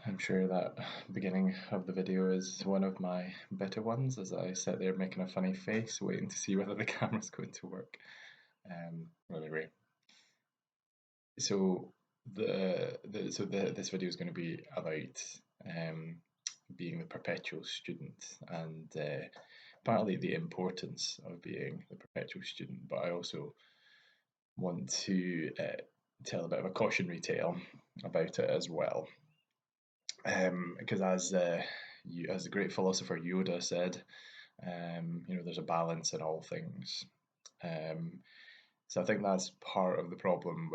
I'm sure that beginning of the video is one of my better ones as I sit there making a funny face, waiting to see whether the camera's going to work. Anyway, so this video is going to be about um, being the perpetual student and partly the importance of being the perpetual student, but I also want to tell a bit of a cautionary tale about it as well. Because as the great philosopher Yoda said, there's a balance in all things. Um, so I think that's part of the problem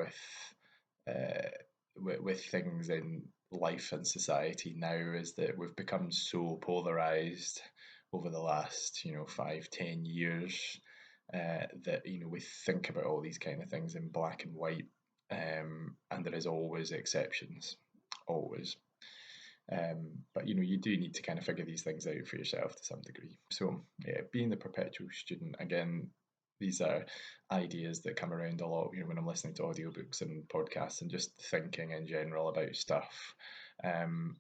uh, with things in life and society now is that we've become so polarized over the last 5, 10 years that we think about all these kind of things in black and white, and there is always exceptions, always. But you do need to kind of figure these things out for yourself to some degree. So yeah, being the perpetual student again, these are ideas that come around a lot, when I'm listening to audiobooks and podcasts and just thinking in general about stuff. And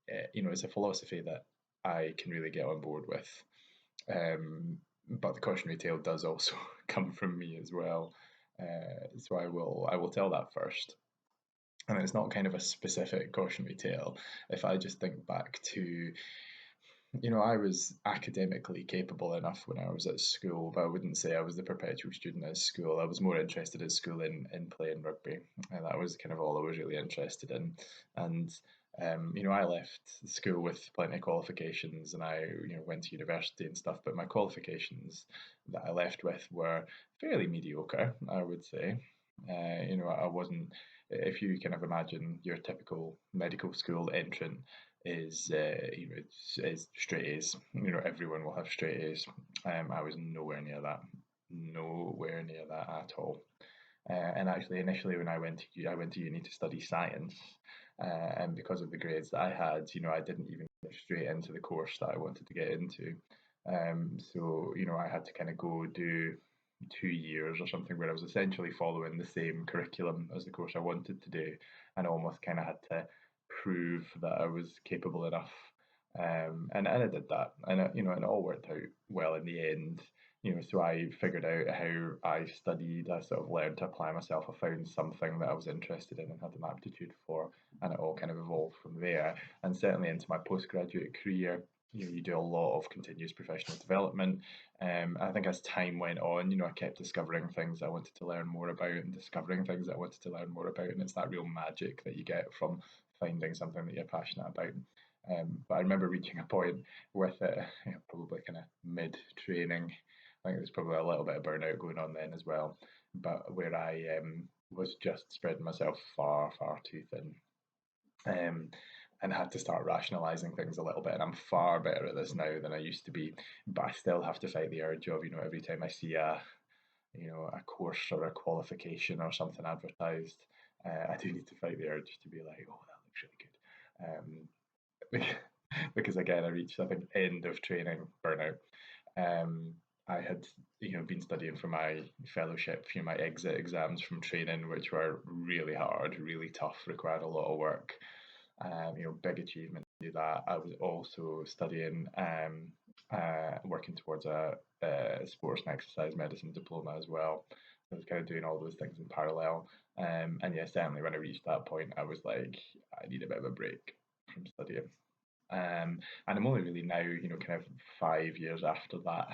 it's a philosophy that I can really get on board with. But the cautionary tale does also come from me as well. So I will tell that first. And it's not kind of a specific cautionary tale. If I just think back to, I was academically capable enough when I was at school, but I wouldn't say I was the perpetual student at school. I was more interested at school in playing rugby, and that was kind of all I was really interested in. And I left school with plenty of qualifications, and I, went to university and stuff. But my qualifications that I left with were fairly mediocre, I would say. I wasn't. If you kind of imagine your typical medical school entrant is is straight A's. Everyone will have straight A's. I was nowhere near that at all. And actually, initially when I went to uni to study science, and because of the grades that I had, I didn't even get straight into the course that I wanted to get into. So I had to kind of go do 2 years or something where I was essentially following the same curriculum as the course I wanted to do, and almost kind of had to prove that I was capable enough. And I did that, and and it all worked out well in the end. So I figured out how I studied. I sort of learned to apply myself. I found something that I was interested in and had an aptitude for, and it all kind of evolved from there. And certainly into my postgraduate career, you do a lot of continuous professional development. I think as time went on, I kept discovering things I wanted to learn more about and discovering things I wanted to learn more about, and it's that real magic that you get from finding something that you're passionate about. But I remember reaching a point with it, probably kind of mid training. I think there was probably a little bit of burnout going on then as well, but where I was just spreading myself far, far too thin. And had to start rationalizing things a little bit. And I'm far better at this now than I used to be, but I still have to fight the urge of, every time I see a course or a qualification or something advertised, I do need to fight the urge to be like, oh, that looks really good. Because again, I reached, I think, end of training burnout. Um, I had, been studying for my fellowship, my exit exams from training, which were really hard, really tough, required a lot of work. Big achievement to do that. I was also studying, working towards a sports and exercise medicine diploma as well. I was kind of doing all those things in parallel. And yeah, certainly when I reached that point, I was like, I need a bit of a break from studying. And I'm only really now, kind of 5 years after that,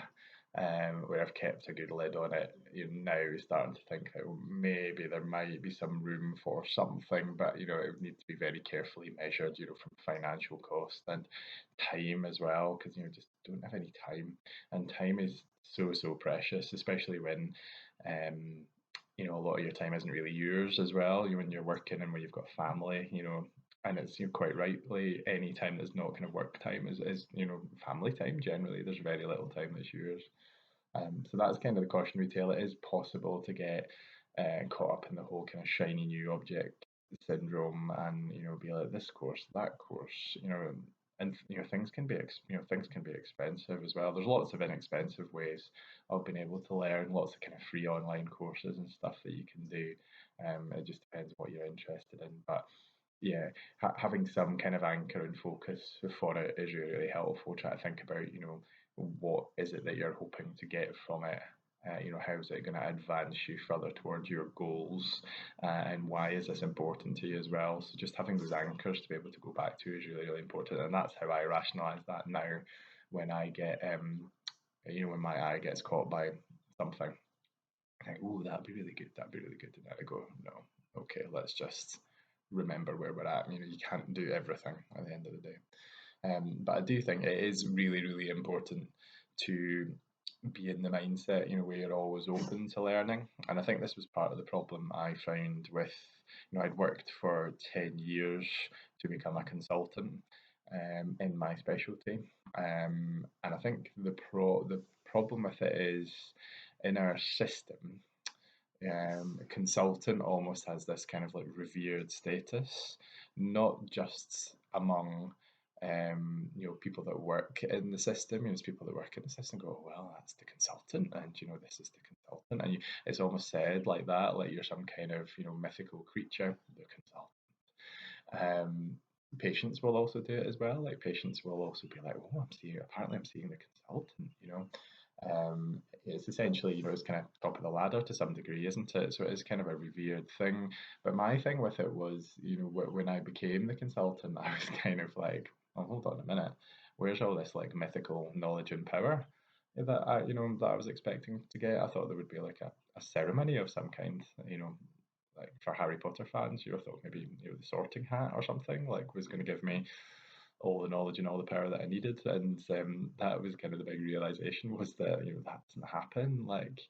where I've kept a good lid on it. Now starting to think that maybe there might be some room for something, but it would need to be very carefully measured, from financial cost and time as well, because just don't have any time, and time is so precious, especially when a lot of your time isn't really yours as well. When you're working and when you've got family, and it's quite rightly any time that's not kind of work time is family time. Generally, there's very little time that's yours. So that's kind of the cautionary tale. It is possible to get caught up in the whole kind of shiny new object syndrome, and be like this course, that course, and things can be expensive as well. There's lots of inexpensive ways of being able to learn, lots of kind of free online courses and stuff that you can do. It just depends what you're interested in, but yeah, having some kind of anchor and focus for it is really, really helpful. Try to think about, what is it that you're hoping to get from it? How is it going to advance you further towards your goals? And why is this important to you as well? So just having those anchors to be able to go back to is really, really important. And that's how I rationalize that now when I get, when my eye gets caught by something. I think, oh, that'd be really good. That'd be really good. And then I go, no, okay, let's just remember where we're at. You can't do everything at the end of the day. But I do think it is really, really important to be in the mindset, where you're always open to learning. And I think this was part of the problem I found with, I'd worked for 10 years to become a consultant in my specialty. And I think the problem with it is in our system, consultant almost has this kind of like revered status, not just among people that work in the system. It's people that work in the system go, "Oh, well, that's the consultant, and this is the consultant," and it's almost said like that, like you're some kind of mythical creature, the consultant. Um, Patients will also do it as well. Like patients will also be like, "Oh, I'm seeing the consultant," it's essentially, it's kind of top of the ladder to some degree, isn't it? So it is kind of a revered thing. But my thing with it was, when I became the consultant, I was kind of like, oh, hold on a minute, where's all this like mythical knowledge and power that I was expecting to get? I thought there would be like a ceremony of some kind, like for Harry Potter fans, I thought maybe the Sorting Hat or something like was going to give me all the knowledge and all the power that I needed, and that was kind of the big realization was that that doesn't happen. Like,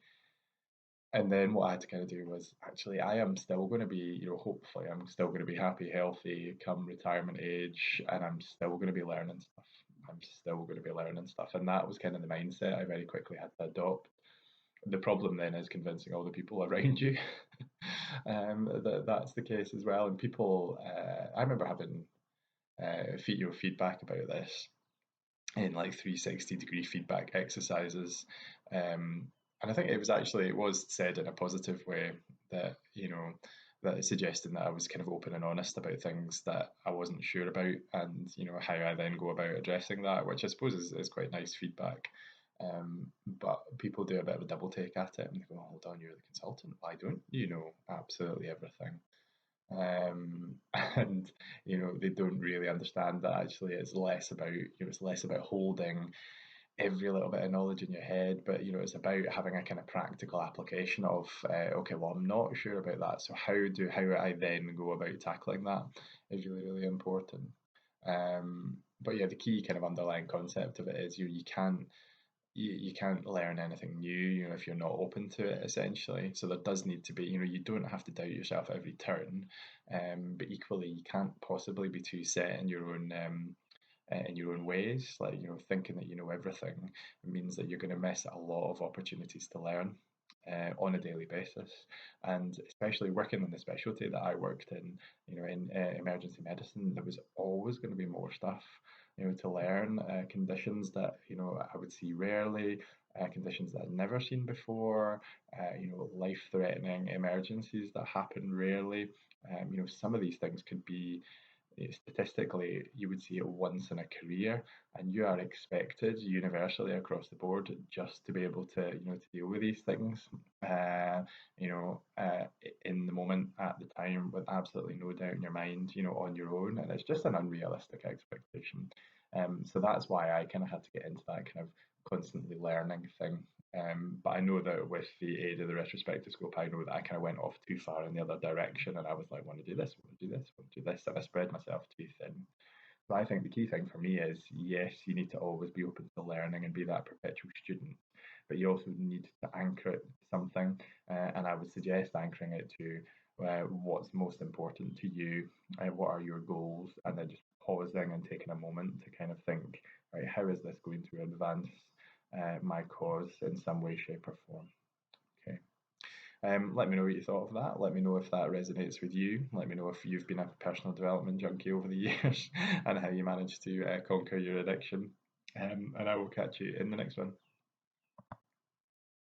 and then what I had to kind of do was actually I am still going to be, hopefully I'm still going to be happy, healthy, come retirement age, and I'm still going to be learning stuff. I'm still going to be learning stuff, and that was kind of the mindset I very quickly had to adopt. The problem then is convincing all the people around you that that's the case as well. And people, I remember having feedback about this in like 360-degree feedback exercises. And I think it was said in a positive way that, that is suggesting that I was kind of open and honest about things that I wasn't sure about and, how I then go about addressing that, which I suppose is quite nice feedback. But people do a bit of a double take at it and they go, oh, hold on, you're the consultant. Why don't you know absolutely everything? And they don't really understand that actually it's less about it's less about holding every little bit of knowledge in your head, but it's about having a kind of practical application of okay, well, I'm not sure about that, so how I then go about tackling that is really, really important. But yeah, the key kind of underlying concept of it is you can't learn anything new, if you're not open to it, essentially. So there does need to be, you don't have to doubt yourself every turn, but equally, you can't possibly be too set in your own ways. Like, thinking that you know everything means that you're going to miss a lot of opportunities to learn. On a daily basis, and especially working in the specialty that I worked in, in emergency medicine, there was always going to be more stuff, to learn, conditions that I would see rarely, conditions that I'd never seen before, life-threatening emergencies that happen rarely. Some of these things could be statistically, you would see it once in a career, and you are expected universally across the board just to be able to, to deal with these things, you know, uh, in the moment at the time with absolutely no doubt in your mind, on your own, and it's just an unrealistic expectation. So that's why I kind of had to get into that kind of constantly learning thing. But I know that with the aid of the retrospectoscope, I know that I kind of went off too far in the other direction, and I was like, I want to do this, I want to do this, I want to do this, and I spread myself too thin. So I think the key thing for me is yes, you need to always be open to learning and be that perpetual student, but you also need to anchor it to something, and I would suggest anchoring it to what's most important to you, what are your goals, and then just pausing and taking a moment to kind of think, right, how is this going to advance my cause in some way, shape, or form? Okay. Let me know what you thought of that. Let me know if that resonates with you. Let me know if you've been a personal development junkie over the years and how you managed to conquer your addiction. And I will catch you in the next one.